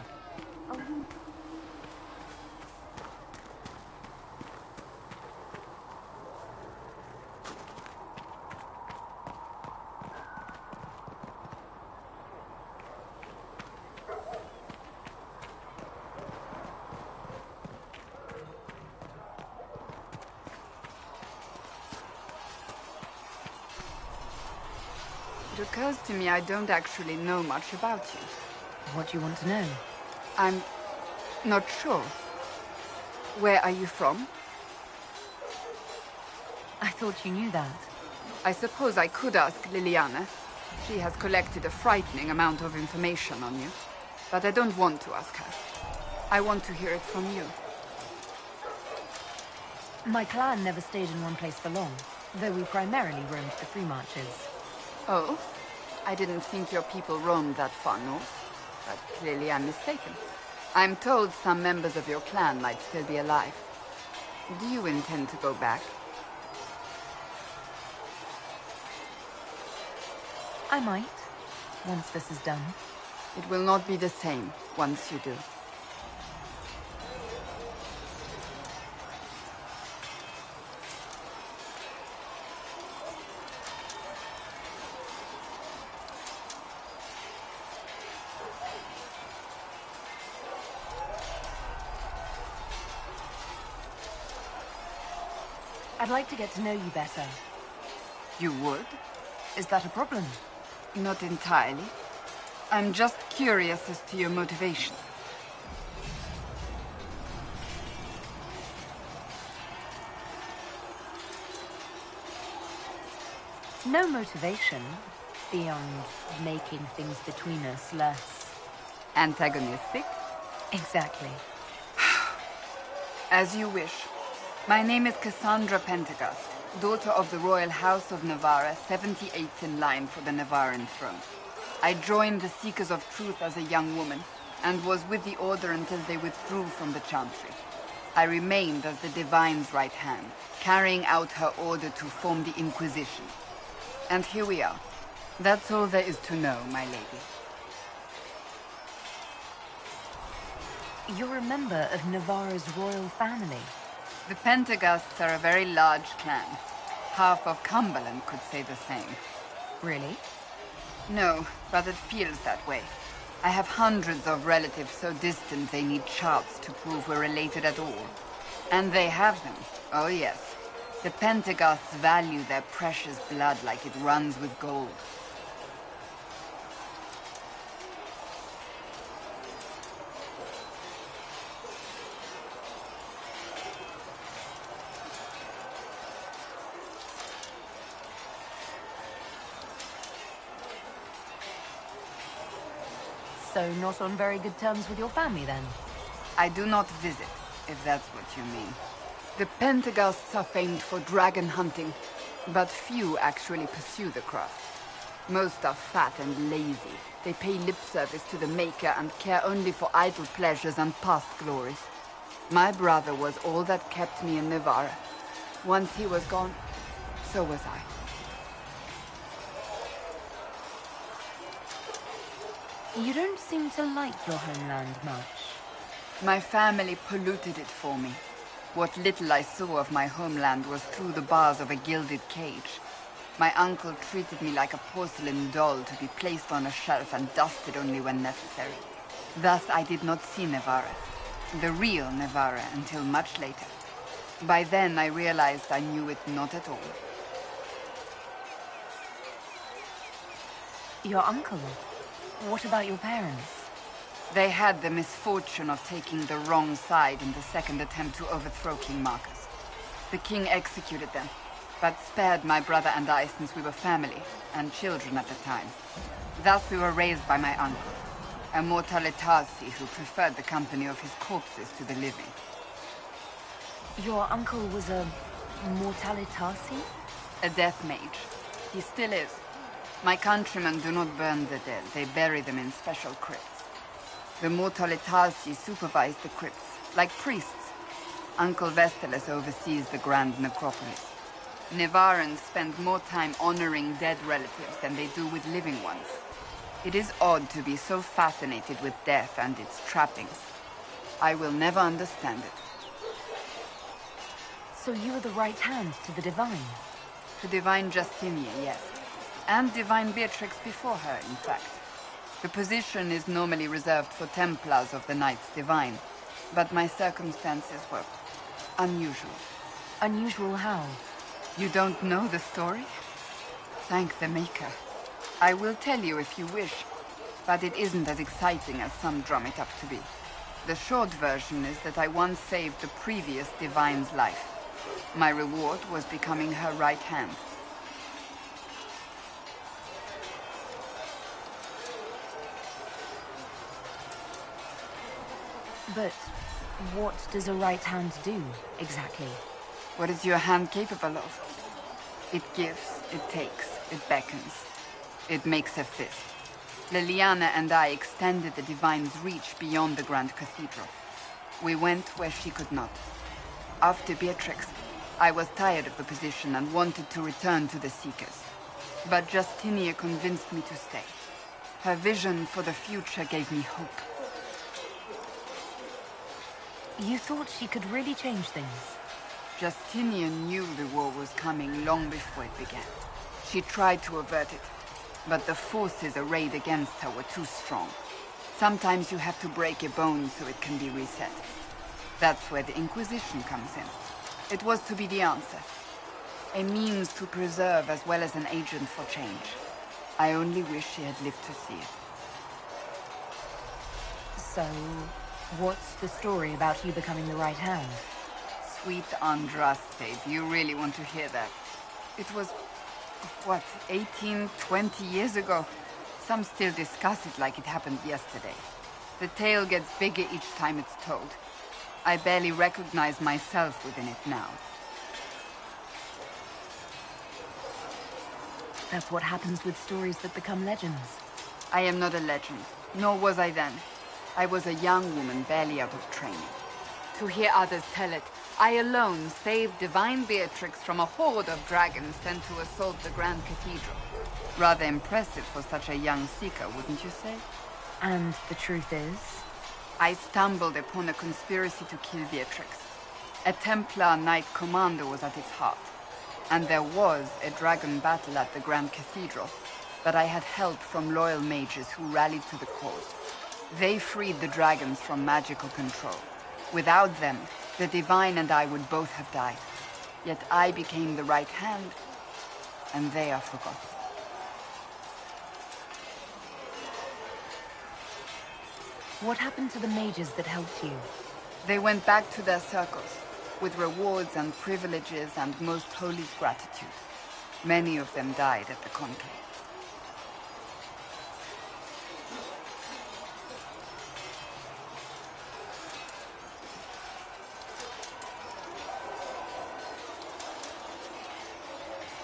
It occurs to me I don't actually know much about you. What do you want to know? I'm not sure. Where are you from? I thought you knew that. I suppose I could ask Liliana. She has collected a frightening amount of information on you. But I don't want to ask her. I want to hear it from you. My clan never stayed in one place for long, though we primarily roamed the free marches. Oh? I didn't think your people roamed that far north. But clearly I'm mistaken. I'm told some members of your clan might still be alive. Do you intend to go back? I might, once this is done. It will not be the same once you do. I'd like to get to know you better. You would? Is that a problem? Not entirely. I'm just curious as to your motivation. No motivation, beyond making things between us less... antagonistic? Exactly. As you wish. My name is Cassandra Pentagast, daughter of the Royal House of Navarra, 78th in line for the Navarran throne. I joined the Seekers of Truth as a young woman, and was with the Order until they withdrew from the Chantry. I remained as the Divine's right hand, carrying out her order to form the Inquisition. And here we are. That's all there is to know, my lady. You're a member of Navarra's royal family. The Pentagasts are a very large clan. Half of Cumberland could say the same. Really? No, but it feels that way. I have hundreds of relatives so distant they need charts to prove we're related at all. And they have them. Oh yes. The Pentagasts value their precious blood like it runs with gold. So not on very good terms with your family, then? I do not visit, if that's what you mean. The Pentaghasts are famed for dragon hunting, but few actually pursue the craft. Most are fat and lazy. They pay lip service to the Maker and care only for idle pleasures and past glories. My brother was all that kept me in Nevarra. Once he was gone, so was I. You don't seem to like your homeland much. My family polluted it for me. What little I saw of my homeland was through the bars of a gilded cage. My uncle treated me like a porcelain doll to be placed on a shelf and dusted only when necessary. Thus I did not see Nevarra, the real Nevarra, until much later. By then I realized I knew it not at all. Your uncle? What about your parents? They had the misfortune of taking the wrong side in the second attempt to overthrow King Marcus. The king executed them, but spared my brother and I since we were family, and children at the time. Thus we were raised by my uncle, a Mortale Tarsi who preferred the company of his corpses to the living. Your uncle was a Mortale Tarsi? A death mage. He still is. My countrymen do not burn the dead, they bury them in special crypts. The Mortale Tarsi supervise the crypts, like priests. Uncle Vestalis oversees the grand necropolis. Nevarrans spend more time honoring dead relatives than they do with living ones. It is odd to be so fascinated with death and its trappings. I will never understand it. So you were the right hand to the Divine? To Divine Justinia, yes. And Divine Beatrix before her, in fact. The position is normally reserved for Templars of the Knights Divine, but my circumstances were unusual. Unusual how? You don't know the story? Thank the Maker. I will tell you if you wish, but it isn't as exciting as some drum it up to be. The short version is that I once saved the previous Divine's life. My reward was becoming her right hand. But what does a right hand do, exactly? What is your hand capable of? It gives, it takes, it beckons. It makes a fist. Leliana and I extended the Divine's reach beyond the Grand Cathedral. We went where she could not. After Beatrix, I was tired of the position and wanted to return to the Seekers. But Justinia convinced me to stay. Her vision for the future gave me hope. You thought she could really change things? Justinian knew the war was coming long before it began. She tried to avert it, but the forces arrayed against her were too strong. Sometimes you have to break a bone so it can be reset. That's where the Inquisition comes in. It was to be the answer. A means to preserve as well as an agent for change. I only wish she had lived to see it. So, what's the story about you becoming the right hand? Sweet Andraste, do you really want to hear that? It was, what, 18, 20 years ago? Some still discuss it like it happened yesterday. The tale gets bigger each time it's told. I barely recognize myself within it now. That's what happens with stories that become legends. I am not a legend, nor was I then. I was a young woman barely out of training. To hear others tell it, I alone saved Divine Beatrix from a horde of dragons sent to assault the Grand Cathedral. Rather impressive for such a young seeker, wouldn't you say? And the truth is? I stumbled upon a conspiracy to kill Beatrix. A Templar Knight Commander was at its heart. And there was a dragon battle at the Grand Cathedral, but I had help from loyal mages who rallied to the cause. They freed the dragons from magical control. Without them, the Divine and I would both have died. Yet I became the right hand, and they are forgotten. What happened to the mages that helped you? They went back to their circles, with rewards and privileges and Most Holy's gratitude. Many of them died at the conclave.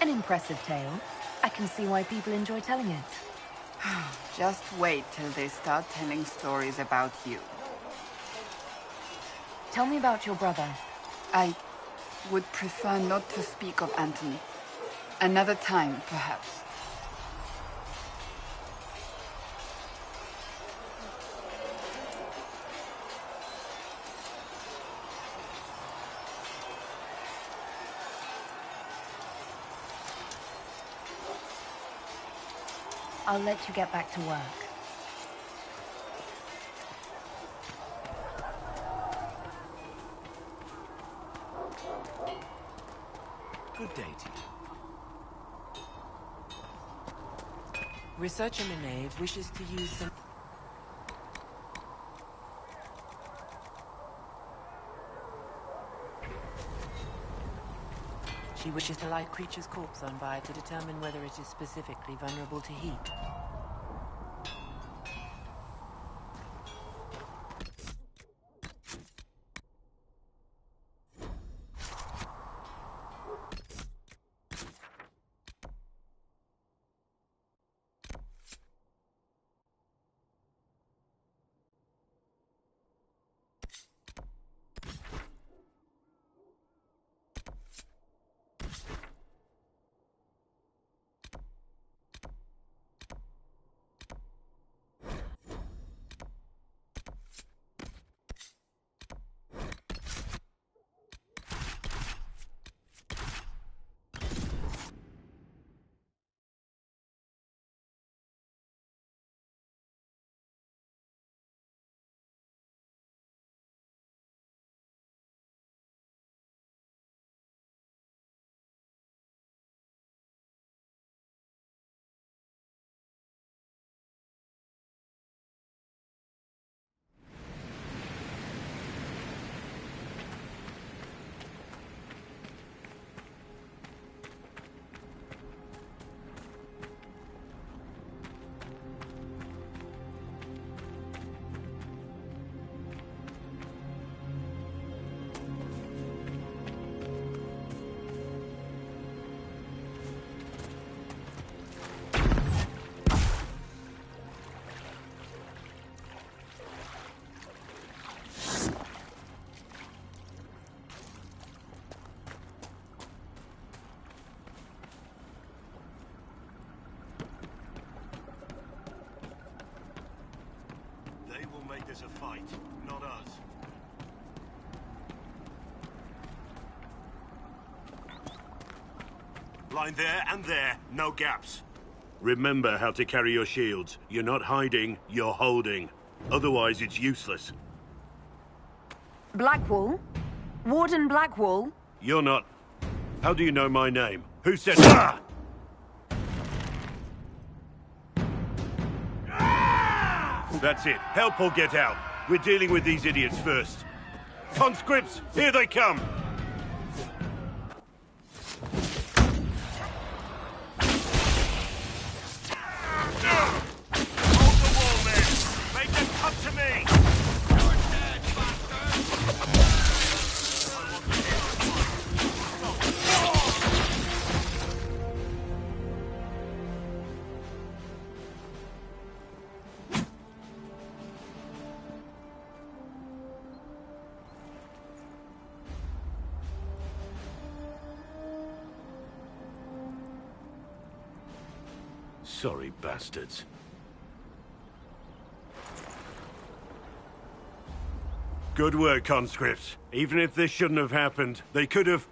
An impressive tale. I can see why people enjoy telling it. Just wait till they start telling stories about you. Tell me about your brother. I would prefer not to speak of Anthony. Another time, perhaps. I'll let you get back to work. Good day to you. Researcher Minave wishes to use some... She wishes to light creature's corpse on fire to determine whether it is specifically vulnerable to heat. They will make this a fight, not us. Line there and there, no gaps. Remember how to carry your shields. You're not hiding, you're holding. Otherwise, it's useless. Blackwall? Warden Blackwall? You're not... How do you know my name? Who said... Ah! That's it. Help or get out. We're dealing with these idiots first. Conscripts, here they come! Hold the wall, men! Make them come to me! Sorry, bastards. Good work, conscripts. Even if this shouldn't have happened, they could have...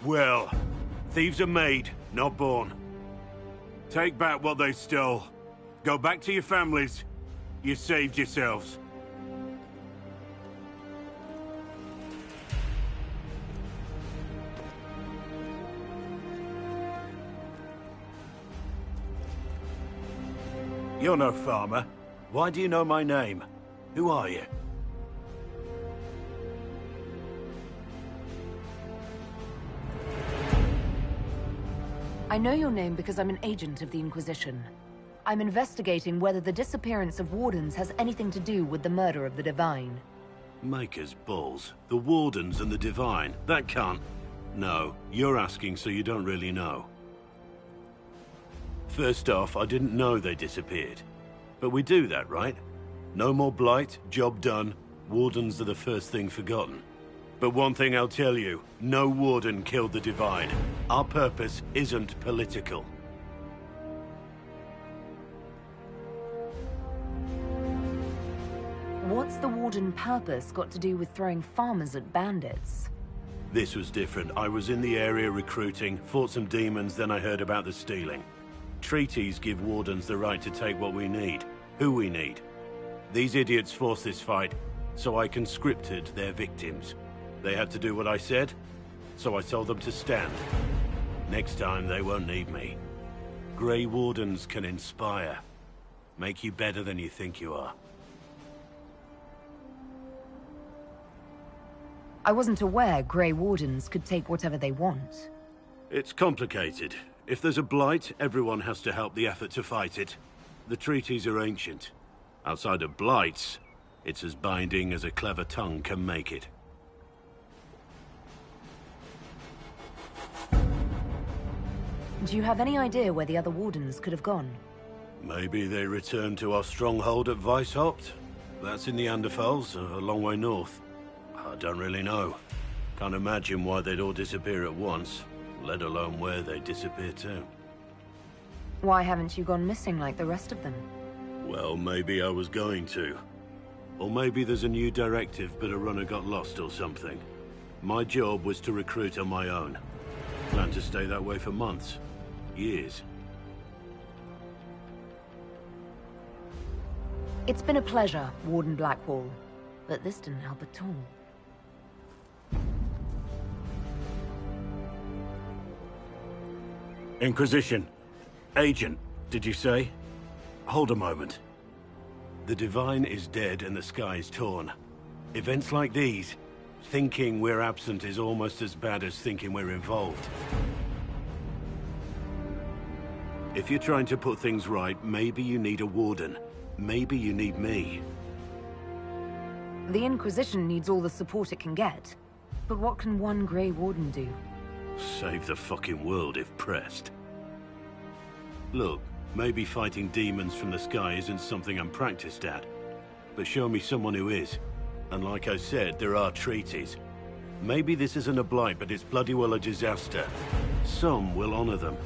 Well, thieves are made, not born. Take back what they stole. Go back to your families. You saved yourselves. You're no farmer. Why do you know my name? Who are you? I know your name because I'm an agent of the Inquisition. I'm investigating whether the disappearance of Wardens has anything to do with the murder of the Divine. Maker's balls. The Wardens and the Divine. That can't... No, you're asking so you don't really know. First off, I didn't know they disappeared. But we do that, right? No more blight, job done, wardens are the first thing forgotten. But one thing I'll tell you, no warden killed the Divine. Our purpose isn't political. What's the Warden purpose got to do with throwing farmers at bandits? This was different. I was in the area recruiting, fought some demons, then I heard about the stealing. Treaties give wardens the right to take what we need, who we need. These idiots forced this fight, so I conscripted their victims. They had to do what I said, so I told them to stand. Next time, they won't need me. Grey Wardens can inspire. Make you better than you think you are. I wasn't aware Grey Wardens could take whatever they want. It's complicated. If there's a blight, everyone has to help the effort to fight it. The treaties are ancient. Outside of blights, it's as binding as a clever tongue can make it. Do you have any idea where the other Wardens could have gone? Maybe they returned to our stronghold at Weishaupt? That's in the Anderfels, a long way north. I don't really know. Can't imagine why they'd all disappear at once, let alone where they'd disappear to. Why haven't you gone missing like the rest of them? Well, maybe I was going to. Or maybe there's a new directive, but a runner got lost or something. My job was to recruit on my own. Plan to stay that way for months. Years. It's been a pleasure, Warden Blackwall, but this didn't help at all. Inquisition. Agent, did you say? Hold a moment. The Divine is dead and the sky is torn. Events like these, thinking we're absent is almost as bad as thinking we're involved. If you're trying to put things right, maybe you need a warden. Maybe you need me. The Inquisition needs all the support it can get. But what can one Grey Warden do? Save the fucking world if pressed. Look, maybe fighting demons from the sky isn't something I'm practiced at. But show me someone who is. And like I said, there are treaties. Maybe this isn't a blight, but it's bloody well a disaster. Some will honor them.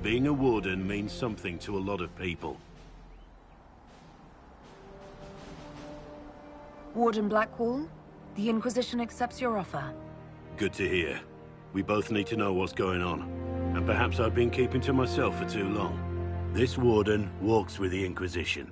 Being a warden means something to a lot of people. Warden Blackwall, the Inquisition accepts your offer. Good to hear. We both need to know what's going on. And perhaps I've been keeping to myself for too long. This warden walks with the Inquisition.